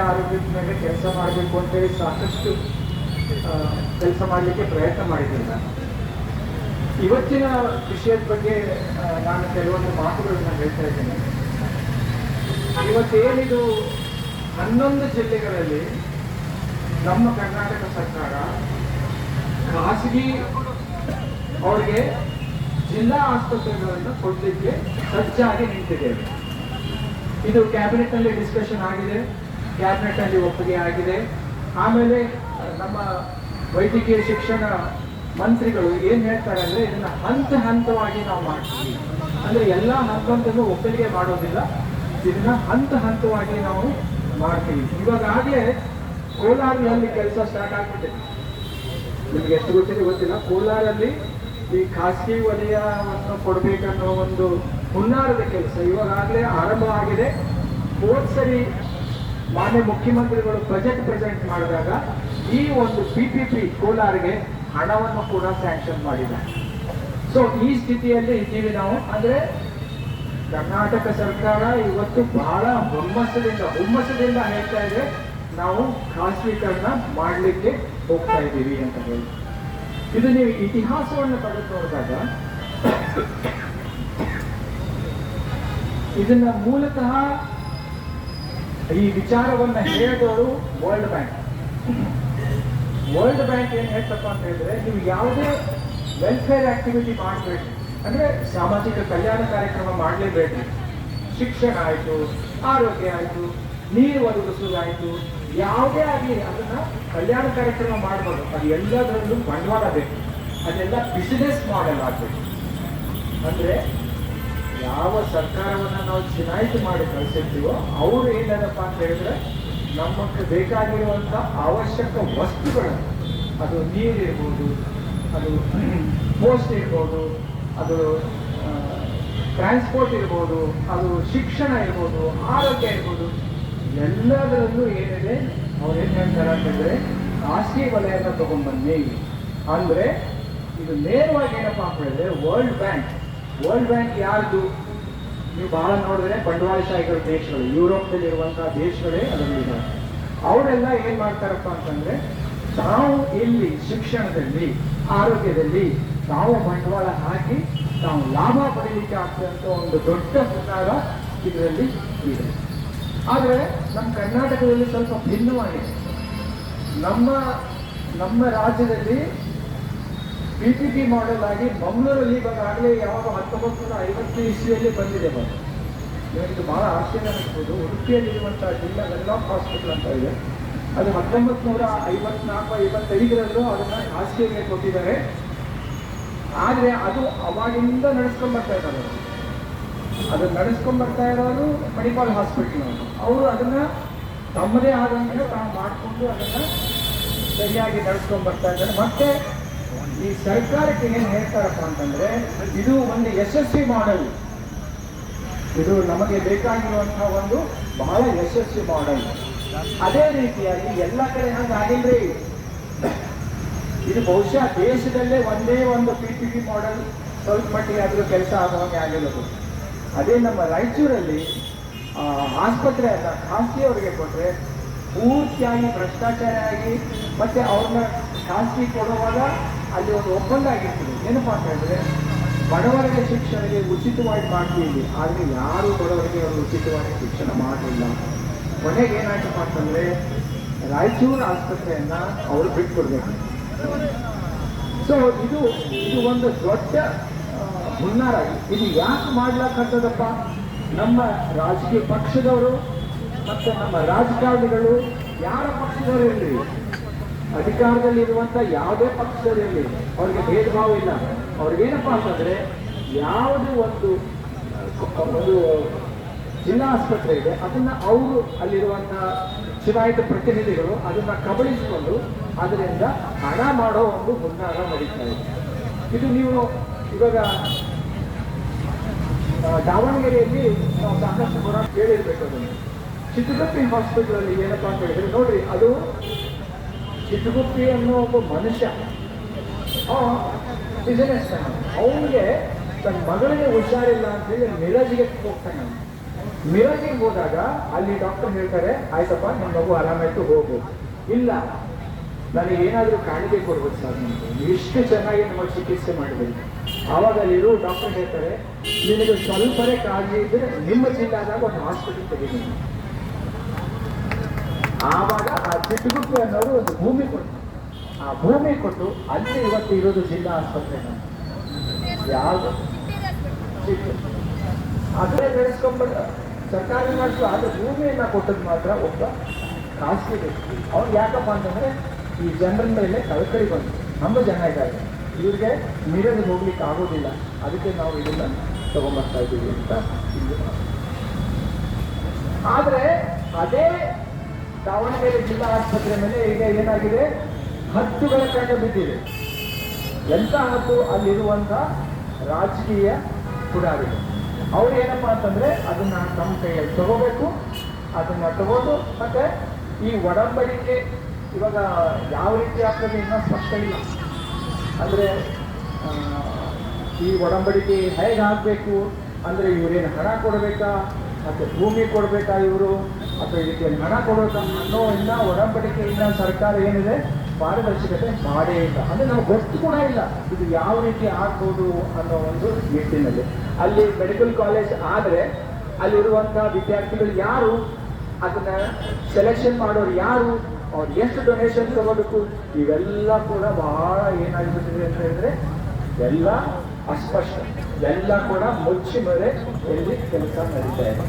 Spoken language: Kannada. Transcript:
ಆರೋಗ್ಯದ ಮೇಲೆ ಕೆಲಸ ಮಾಡಬೇಕು ಅಂತೇಳಿ ಸಾಕಷ್ಟು ಕೆಲಸ ಮಾಡಲಿಕ್ಕೆ ಪ್ರಯತ್ನ ಮಾಡಿದ್ದೀನಿ ನಾನು. ಇವತ್ತಿನ ವಿಷಯದ ಬಗ್ಗೆ ನಾನು ಕೆಲವೊಂದು ಮಾತುಗಳನ್ನ ಹೇಳ್ತಾ ಇದ್ದೇನೆ. ಇವತ್ತೇನಿದು 11 ಜಿಲ್ಲೆಗಳಲ್ಲಿ ನಮ್ಮ ಕರ್ನಾಟಕ ಸರ್ಕಾರ ಖಾಸಗಿ ಅವ್ರಿಗೆ ಜಿಲ್ಲಾ ಆಸ್ಪತ್ರೆಗಳನ್ನು ಕೊಡಲಿಕ್ಕೆ ಸಜ್ಜಾಗಿ ನಿಂತಿದ್ದೇವೆ. ಇದು ಕ್ಯಾಬಿನೆಟ್ ನಲ್ಲಿ ಡಿಸ್ಕಷನ್ ಆಗಿದೆ, ಕ್ಯಾಬಿನೆಟ್ ನಲ್ಲಿ ಒಪ್ಪಿಗೆ ಆಗಿದೆ. ಆಮೇಲೆ ನಮ್ಮ ವೈದ್ಯಕೀಯ ಶಿಕ್ಷಣ ಮಂತ್ರಿಗಳು ಏನ್ ಹೇಳ್ತಾರೆ ಅಂದ್ರೆ ಇದನ್ನ ಹಂತ ಹಂತವಾಗಿ ನಾವು ಮಾಡ್ತೀವಿ. ಅಂದ್ರೆ ಎಲ್ಲ ಹಂತವನ್ನು ಒಪ್ಪಿಗೆ ಮಾಡೋದಿಲ್ಲ, ಇದನ್ನ ಹಂತ ಹಂತವಾಗಿ ನಾವು ಮಾಡ್ತೀವಿ. ಇವಾಗಲೇ ಕೋಲಾರಲ್ಲಿ ಕೆಲಸ ಸ್ಟಾರ್ಟ್ ಆಗ್ಬಿಟ್ಟಿದೆ. ನಿಮ್ಗೆ ಎಷ್ಟು ಗೊತ್ತಿಲ್ಲ, ಕೋಲಾರಲ್ಲಿ ಈ ಖಾಸಗಿ ವಲಯವನ್ನು ಕೊಡಬೇಕನ್ನೋ ಒಂದು ಹುನ್ನಾರದ ಕೆಲಸ ಇವಾಗಲೇ ಆರಂಭವಾಗಿದೆ. ಹೋದ್ ಸರಿ ಮಾನ್ಯ ಮುಖ್ಯಮಂತ್ರಿಗಳು ಬಜೆಟ್ ಪ್ರೆಸೆಂಟ್ ಮಾಡಿದಾಗ ಈ ಒಂದು PPP ಕೋಲಾರ್ಗೆ ಹಣವನ್ನು ಕೂಡ ಸ್ಯಾಂಕ್ಷನ್ ಮಾಡಿದ್ದಾರೆ. ಸೊ ಈ ಸ್ಥಿತಿಯಲ್ಲಿ ಇದ್ದೀವಿ ನಾವು. ಅಂದ್ರೆ ಕರ್ನಾಟಕ ಸರ್ಕಾರ ಇವತ್ತು ಬಹಳ ಹುಮ್ಮಸದಿಂದ ಹೇಳ್ತಾ ಇದೆ, ನಾವು ಖಾಸಗೀಕರಣ ಮಾಡಲಿಕ್ಕೆ ಹೋಗ್ತಾ ಇದ್ದೀವಿ ಅಂತ ಹೇಳಿ. ಇದು ನೀವು ಇತಿಹಾಸವನ್ನು ತೆಗೆದು ನೋಡಿದಾಗ ಇದನ್ನ ಮೂಲತಃ ಈ ವಿಚಾರವನ್ನ ಹೇಳಿದವರು ವರ್ಲ್ಡ್ ಬ್ಯಾಂಕ್ ಏನ್ ಹೇಳ್ತಪ್ಪ ಅಂತ ಹೇಳಿದ್ರೆ, ನೀವು ಯಾವುದೇ ವೆಲ್ಫೇರ್ ಆಕ್ಟಿವಿಟಿ ಮಾಡಬೇಡಿ, ಅಂದ್ರೆ ಸಾಮಾಜಿಕ ಕಲ್ಯಾಣ ಕಾರ್ಯಕ್ರಮ ಮಾಡಲೇಬೇಡಿ. ಶಿಕ್ಷಣ ಆಯ್ತು, ಆರೋಗ್ಯ ಆಯ್ತು, ನೀರು ಒದಗಿಸುವುದಾಯ್ತು, ಯಾವುದೇ ಆಗಲಿ ಅದನ್ನ ಕಲ್ಯಾಣ ಕಾರ್ಯಕ್ರಮ ಮಾಡ್ಬೋದು. ಅದು ಎಲ್ಲದರಲ್ಲೂ ಬಂಡವಾಳ ಬೇಕು, ಅದೆಲ್ಲ ಬಿಸಿನೆಸ್ ಮಾಡೆಲ್ ಆಗಬೇಕು. ಅಂದ್ರೆ ಯಾವ ಸರ್ಕಾರವನ್ನ ನಾವು ಚುನಾಯಿತಿ ಮಾಡಿ ಕಳಿಸಿರ್ತೀವೋ ಅವರು ಏನಪ್ಪ ಅಂತ ಹೇಳಿದ್ರೆ ನಮಗೆ ಬೇಕಾಗಿರುವಂತ ಅವಶ್ಯಕ ವಸ್ತುಗಳು, ಅದು ನೀರಿರ್ಬೋದು, ಅದು ಪೋಸ್ಟ್ ಇರ್ಬೋದು, ಅದು ಟ್ರಾನ್ಸ್ಪೋರ್ಟ್ ಇರ್ಬೋದು, ಅದು ಶಿಕ್ಷಣ ಇರ್ಬೋದು, ಆರೋಗ್ಯ ಇರ್ಬೋದು, ಎಲ್ಲದರಲ್ಲೂ ಏನಿದೆ ಅವ್ರು ಏನ್ ಹೇಳ್ತಾರೆ ಅಂತಂದ್ರೆ ಖಾಸಗಿ ವಲಯನ ತಗೊಂಡ್ಬನ್ನಿ. ಅಂದ್ರೆ ಇದು ನೇರವಾಗಿ ಏನಪ್ಪಾ ಅಂತ ಹೇಳಿದ್ರೆ ವರ್ಲ್ಡ್ ಬ್ಯಾಂಕ್ ಯಾರ್ದು ನೀವು ಬಹಳ ನೋಡಿದ್ರೆ ಬಂಡವಾಳಶಾಹಿಗಳ ದೇಶಗಳು, ಯುರೋಪ್ನಲ್ಲಿ ಇರುವಂತಹ ದೇಶಗಳೇ ಅದರಲ್ಲಿದ್ದಾರೆ. ಅವರೆಲ್ಲ ಏನ್ ಮಾಡ್ತಾರಪ್ಪ ಅಂತಂದ್ರೆ ತಾವು ಇಲ್ಲಿ ಶಿಕ್ಷಣದಲ್ಲಿ, ಆರೋಗ್ಯದಲ್ಲಿ ತಾವು ಬಂಡವಾಳ ಹಾಕಿ ತಾವು ಲಾಭ ಪಡೀಲಿಕ್ಕೆ ಆಗ್ತದಂತ ಒಂದು ದೊಡ್ಡ ಹುನ್ನಾರ ಇದರಲ್ಲಿ ಇದೆ. ಆದರೆ ನಮ್ಮ ಕರ್ನಾಟಕದಲ್ಲಿ ಸ್ವಲ್ಪ ಭಿನ್ನವಾಗಿದೆ. ನಮ್ಮ ರಾಜ್ಯದಲ್ಲಿ PPP ಮಾಡೆಲ್ ಆಗಿ ಮಂಗಳೂರಲ್ಲಿ ಇವಾಗಲೇ ಯಾವಾಗ 1950 ಇಸ್ವಿಯಲ್ಲಿ ಬಂದಿದೆ. ಇದು ಬಹಳ ಆಶ್ಚರ್ಯ ಅನಿಸ್ಬೋದು. ಉಡುಪಿಯಲ್ಲಿರುವಂತಹ ಜಿಲ್ಲಾ ವೆನ್ಲಾಕ್ ಹಾಸ್ಪಿಟಲ್ ಅಂತ ಇದೆ, ಅದು 1954-55ರಲ್ಲೂ ಅದನ್ನ ಖಾಸಗಿಗೆ ಕೊಟ್ಟಿದ್ದಾರೆ. ಆದ್ರೆ ಅದು ಅವಾಗಿಂದ ನಡೆಸ್ಕೊಂಡ್ಬರ್ತಾ ಇದ್ದಾರೆ. ಅದನ್ನ ನಡೆಸ್ಕೊಂಡ್ಬರ್ತಾ ಇರೋರು ಮಣಿಪಾಲ್ ಹಾಸ್ಪಿಟಲ್ ಅವರು ಅದನ್ನ ತಮ್ಮದೇ ಆದಂತೆ ತಾವು ಮಾಡಿಕೊಂಡು ಅದನ್ನ ಸರಿಯಾಗಿ ನಡೆಸ್ಕೊಂಡ್ಬರ್ತಾ ಇದ್ದಾರೆ. ಮತ್ತೆ ಈ ಸರ್ಕಾರಕ್ಕೆ ಏನ್ ಹೇಳ್ತಾರಪ್ಪ ಅಂತಂದ್ರೆ ಇದು ಒಂದು ಯಶಸ್ವಿ ಮಾಡೆಲ್, ಇದು ನಮಗೆ ಬೇಕಾಗಿರುವಂತಹ ಒಂದು ಬಹಳ ಯಶಸ್ವಿ ಮಾಡೆಲ್. ಅದೇ ರೀತಿಯಾಗಿ ಎಲ್ಲ ಕಡೆ ಹಾಗಾಗಿಲ್ರಿ. ಇದು ಬಹುಶಃ ದೇಶದಲ್ಲೇ ಒಂದೇ ಒಂದು PPP ಮಾಡೆಲ್ ಸ್ವಲ್ಪ ಮಟ್ಟಿಗೆ ಆದರೂ ಕೆಲಸ ಆಗುವಂಗೆ ಆಗಿರೋದು. ಅದೇ ನಮ್ಮ ರಾಯಚೂರಲ್ಲಿ ಆಸ್ಪತ್ರೆಯನ್ನ ಖಾಸಗಿಯವರಿಗೆ ಕೊಟ್ಟರೆ ಪೂರ್ತಿಯಾಗಿ ಭ್ರಷ್ಟಾಚಾರ ಆಗಿ ಮತ್ತೆ ಅವ್ರನ್ನ ಖಾಸಗಿ ಕೊಡುವಾಗ ಅಲ್ಲಿ ಒಂದು ಒಪ್ಪಂದ ಆಗಿರ್ತದೆ. ಏನಪ್ಪಾ ಅಂತ ಹೇಳಿದ್ರೆ ಬಡವರಿಗೆ ಶಿಕ್ಷಣಕ್ಕೆ ಉಚಿತವಾಗಿ ಮಾಡ್ತೀವಿ, ಆದರೆ ಯಾರು ಬಡವರಿಗೆ ಅವರು ಉಚಿತವಾಗಿ ಶಿಕ್ಷಣ ಮಾಡಲಿಲ್ಲ. ಕೊನೆಗೆ ಏನಾಯ್ತಪ್ಪ ಅಂತಂದ್ರೆ ರಾಯಚೂರು ಆಸ್ಪತ್ರೆಯನ್ನ ಅವರು ಬಿಟ್ಕೊಡ್ಬೇಕು. ಸೊ ಇದು ಒಂದು ದೊಡ್ಡ ಹುನ್ನಾರ. ಇದು ಯಾಕೆ ಮಾಡ್ಲಾಕತ್ತದಪ್ಪ? ನಮ್ಮ ರಾಜಕೀಯ ಪಕ್ಷದವರು ಮತ್ತೆ ನಮ್ಮ ರಾಜಕಾರಣಿಗಳು, ಯಾರ ಪಕ್ಷದವರು ಇರಲಿ, ಅಧಿಕಾರದಲ್ಲಿರುವಂತ ಯಾವುದೇ ಪಕ್ಷದಲ್ಲಿರಲಿ, ಅವ್ರಿಗೆ ಭೇದ ಭಾವ ಇಲ್ಲ. ಅವ್ರಿಗೇನಪ್ಪಾ ಅಂತಂದ್ರೆ ಯಾವುದು ಒಂದು ಜಿಲ್ಲಾ ಆಸ್ಪತ್ರೆ ಇದೆ ಅದನ್ನ ಅವರು ಅಲ್ಲಿರುವಂತಹ ಚುನಾಯಿತ ಪ್ರತಿನಿಧಿಗಳು ಅದನ್ನ ಕಬಳಿಸಿಕೊಂಡು ಅದರಿಂದ ಹಣ ಮಾಡೋ ಒಂದು ಹುನ್ನಾರ ನಡೀತಾ ಇದೆ. ಇದು ನೀವು ಇವಾಗ ದಾವಣಗೆರೆಯಲ್ಲಿ ನಾವು ಸಾಕಷ್ಟು ಹೋರಾಟ ಕೇಳಿರ್ಬೇಕು. ಅದನ್ನು ಚಿತ್ರಗುಪ್ಪಿ ಹಾಸ್ಪಿಟಲ್ ಅಲ್ಲಿ ಏನಪ್ಪಾ ಅಂತ ಹೇಳಿದ್ರೆ ನೋಡ್ರಿ, ಅದು ಚಿತ್ರಗುಪ್ಪಿ ಅನ್ನೋ ಒಬ್ಬ ಮನುಷ್ಯ ಬಿಸಿನೆಸ್ ಮ್ಯಾನ್, ಅವನಿಗೆ ತನ್ನ ಮಗಳಿಗೆ ಹುಷಾರಿಲ್ಲ ಅಂತ ಹೇಳಿ ಮಿರಜ್ಗೆ ಹೋಗ್ತಾನೆ. ಮಿರಜಿಗೆ ಹೋದಾಗ ಅಲ್ಲಿ ಡಾಕ್ಟರ್ ಹೇಳ್ತಾರೆ, ಆಯ್ತಪ್ಪ ನಿಮ್ಮ ಮಗು ಆರಾಮಾಯ್ತು ಹೋಗು. ಇಲ್ಲ, ನನಗೆ ಏನಾದರೂ ಕಾಣಿಕೆ ಕೊಡ್ಬೋದು ಸರ್, ನೀವು ಇಷ್ಟು ಚೆನ್ನಾಗಿ ನಮಗೆ ಚಿಕಿತ್ಸೆ ಮಾಡಬೇಕು. ಆವಾಗ ಅಲ್ಲಿರೋ ಡಾಕ್ಟರ್ ಹೇಳ್ತಾರೆ, ನಿನಗೆ ಸ್ವಲ್ಪನೇ ಕಾಳಜಿ ಇದ್ರೆ ನಿಮ್ಮ ಜಿಲ್ಲಾದಾಗ ಒಂದು ಹಾಸ್ಪಿಟಲ್ ತೆಗೀನಿ. ಆವಾಗ ಆ ಚಿಟ್ಟಗುಪ್ಪೆ ಅನ್ನೋರು ಒಂದು ಭೂಮಿ ಕೊಟ್ಟು, ಆ ಭೂಮಿ ಕೊಟ್ಟು ಅಲ್ಲಿ ಇವತ್ತು ಇರೋದು ಜಿಲ್ಲಾ ಆಸ್ಪತ್ರೆ. ಯಾವುದು ಅದೇ ಬೆಳೆಸ್ಕೊಂಡ್ಬಂದ ಸರ್ಕಾರಿ ಮಾಡಿದ್ರು, ಆದ್ರೆ ಭೂಮಿಯನ್ನ ಕೊಟ್ಟದ್ದು ಮಾತ್ರ ಒಬ್ಬ ಖಾಸಗಿ ವ್ಯಕ್ತಿ. ಅವ್ರು ಯಾಕಪ್ಪ ಅಂತಂದ್ರೆ ಈ ಜನರ ಮೇಲೆ ಕಳಕಳಿ ಬಂತು, ನಮ್ಮ ಜನ ಇದ್ದಾರೆ, ಇವ್ರಿಗೆ ಮೀರಗೆ ಹೋಗ್ಲಿಕ್ಕೆ ಆಗೋದಿಲ್ಲ, ಅದಕ್ಕೆ ನಾವು ಇದನ್ನ ತಗೊಂಡ್ಬರ್ತಾ ಇದ್ದೀವಿ ಅಂತ ಇಲ್ಲಿ. ಆದ್ರೆ ಅದೇ ದಾವಣಗೆರೆ ಜಿಲ್ಲಾ ಆಸ್ಪತ್ರೆ ಮೇಲೆ ಈಗ ಏನಾಗಿದೆ, ಹತ್ತುಗಳ ಕಂಡು ಬಿದ್ದಿದೆ. ಎಂತ ಹತ್ತು? ಅಲ್ಲಿರುವಂತ ರಾಜಕೀಯ ಪುಡಾರಿಗಳು. ಅವ್ರು ಏನಪ್ಪ ಅಂತಂದ್ರೆ ಅದನ್ನ ನಮ್ಮ ಕೈಯಲ್ಲಿ ತಗೋಬೇಕು, ಅದನ್ನ ತಗೋದು ಮತ್ತೆ ಈ ಒಡಂಬಡಿಕೆ ಇವಾಗ ಯಾವ ರೀತಿ ಆಗ್ತದೆ ಇನ್ನೂ ಸ್ಪಷ್ಟ ಇಲ್ಲ. ಅಂದ್ರೆ ಈ ಒಡಂಬಡಿಕೆ ಹೇಗೆ ಆಗಬೇಕು ಅಂದ್ರೆ ಇವರೇನು ಹಣ ಕೊಡಬೇಕಾ ಮತ್ತೆ ಭೂಮಿ ಕೊಡಬೇಕಾ ಇವರು, ಅಥವಾ ಇದಕ್ಕೆ ಹಣ ಕೊಡಬೇಕಾ ಅನ್ನೋ ಇನ್ನ ಒಡಂಬಡಿಕೆ ಇನ್ನ ಸರ್ಕಾರ ಏನಿದೆ ಪಾರದರ್ಶಕತೆ ಮಾಡೇ ಇಲ್ಲ. ಅಂದ್ರೆ ನಮ್ಗೆ ಗೊತ್ತು ಕೂಡ ಇಲ್ಲ ಇದು ಯಾವ ರೀತಿ ಆಗ್ಬೋದು ಅನ್ನೋ ಒಂದು ನಿಟ್ಟಿನಲ್ಲಿ. ಅಲ್ಲಿ ಮೆಡಿಕಲ್ ಕಾಲೇಜ್ ಆದ್ರೆ ಅಲ್ಲಿರುವಂತಹ ವಿದ್ಯಾರ್ಥಿಗಳು ಯಾರು, ಅದನ್ನ ಸೆಲೆಕ್ಷನ್ ಮಾಡೋರು ಯಾರು, ಅವ್ರು ಎಷ್ಟು ಡೊನೇಷನ್ ತಗೋಬೇಕು, ಇವೆಲ್ಲ ಕೂಡ ಬಹಳ ಏನಾಗಿಬಿಟ್ಟಿದೆ ಅಂತ ಹೇಳಿದ್ರೆ ಎಲ್ಲ ಅಸ್ಪಷ್ಟ, ಎಲ್ಲ ಕೂಡ ಮುಚ್ಚಿ ಮೇಲೆ ಎಲ್ಲಿ ಕೆಲಸ ನಡೀತಾ ಇದೆ.